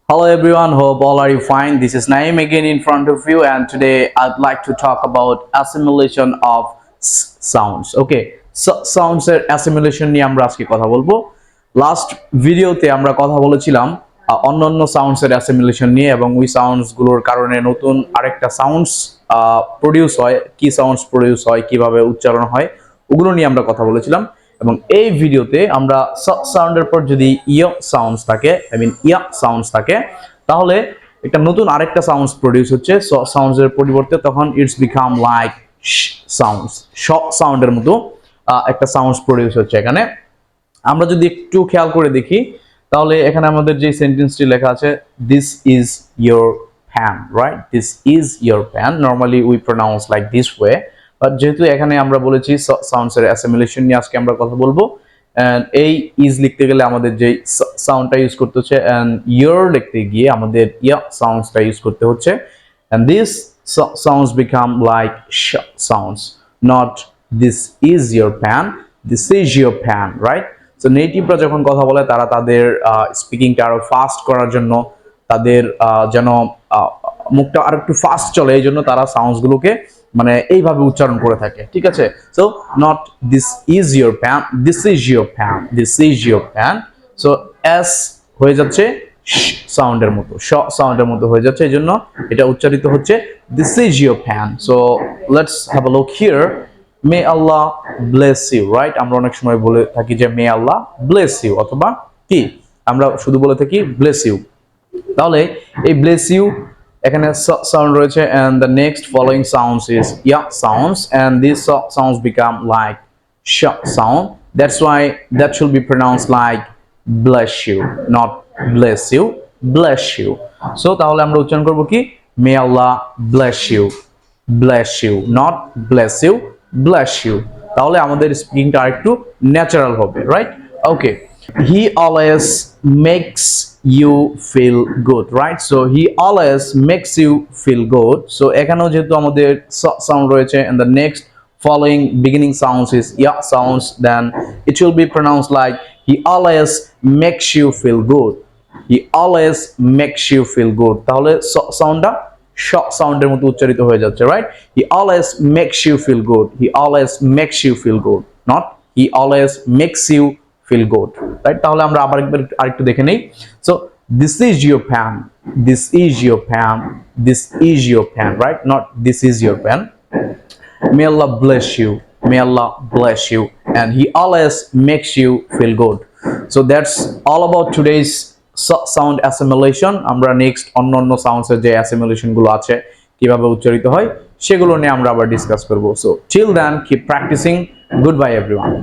Hello everyone, hope all are you fine. This is Naeem again in front of you, and today I'd like to talk about assimilation of sounds. Okay, sounds এর assimilation নিয়ে আমরা আজকে কথা বলবো। Last ভিডিওতে আমরা কথা বলেছিলাম অন্যান্য সাউন্ডস এর assimilation নিয়ে, এবং ওই সাউন্ডস গুলোর কারণে নতুন আরেকটা সাউন্ডস প্রডিউস হয়, কি সাউন্ডস প্রডিউস হয়, কিভাবে উচ্চারণ হয়, ওগুলো নিয়ে আমরা কথা বলেছিলাম। এবং এই ভিডিওতে আমরা সাউন্ডের পর যদি সাউন্ডস থাকে, সাউন্ডস থাকে, তাহলে একটা নতুন আরেকটা সাউন্ডস প্রডিউস হচ্ছে সাউন্ডস এর পরিবর্তে, তখন ইটস বিকাম লাইক সাউন্ডস, সাউন্ডের মতো একটা সাউন্ডস প্রডিউস হচ্ছে। এখানে আমরা যদি একটু খেয়াল করে দেখি, তাহলে এখানে আমাদের যে সেন্টেন্সটি লেখা আছে, this is your fan, right? This is your fan. Normally we pronounce like this way, but যেহেতু এখানে আমরা বলেছি সাউন্ডস এর অ্যাসিমিলেশন নিয়ে আজকে আমরা কথা বলবো। এন্ড এই ইজ লিখতে গেলে আমাদের যে সাউন্ডটা ইউজ করতে হচ্ছে, এন্ড ইয়োর লিখতে গিয়ে আমাদের সাউন্ডসটা ইউজ করতে হচ্ছে। And this sounds become like sounds, not this is your fan, this is your fan, right? So নেটিভরা যখন কথা বলে, তারা তাদের স্পিকিংটা আরো ফাস্ট করার জন্য, তাদের যেন মুখটা আর একটু ফাস্ট চলে, এই জন্য তারা সাউন্ডস গুলোকে মানে এইভাবে উচ্চারণ করে থাকে, ঠিক আছে? So not this is your fan, this is your fan, this is your fan. So S হয়ে যাচ্ছে সাউন্ডের মতো, সাউন্ডের মতো হয়ে যাচ্ছে, এই জন্য এটা উচ্চারিত হচ্ছে this is your fan. So let's have a look here. May Allah bless you, right? আমরা অনেক সময় বলে থাকি যে মে আল্লাহ ব্লেস ইউ, অথবা কি আমরা শুধু বলে থাকি ব্লেস ইউ। তাহলে এই ব্লেস ইউ এখানে সাউন্ড রয়েছে, and the next following sounds is sounds, and these sounds become like sh sound. That's why that should be pronounced like bless you, not bless you, bless you. So তাহলে আমরা উচ্চারণ করব কি, may Allah bless you, bless you, not bless you, bless you. তাহলে আমাদের স্পিকিংটা আরেকটু natural হবে, right? Okay, he always makes you feel good, right? So he always makes you feel good. So এখানেও যেহেতু আমাদের সাউন্ড রয়েছে, and the next following beginning sounds is sounds, then it will be pronounced like he always makes you feel good, he always makes you feel good. তাহলে সাউন্ডটা সাউন্ডের মতো উচ্চারিত হয়ে যাচ্ছে, right? he always makes you feel good, he always makes you feel good, not he always makes you feel good, right? তাহলে আমরা আবার একবার আরেকটু দেখে নেই। So this is your pen, this is your pen, this is your pen, right? Not this is your pen. May Allah bless you, may Allah bless you, and he always makes you feel good. So that's all about today's sound assimilation. আমরা next অন্যান্য sounds এর যে assimilation গুলো আছে, কিভাবে উচ্চারিত হয়, সেগুলো নিয়ে আমরা আবার ডিসকাস করব। So till then, keep practicing. Goodbye everyone.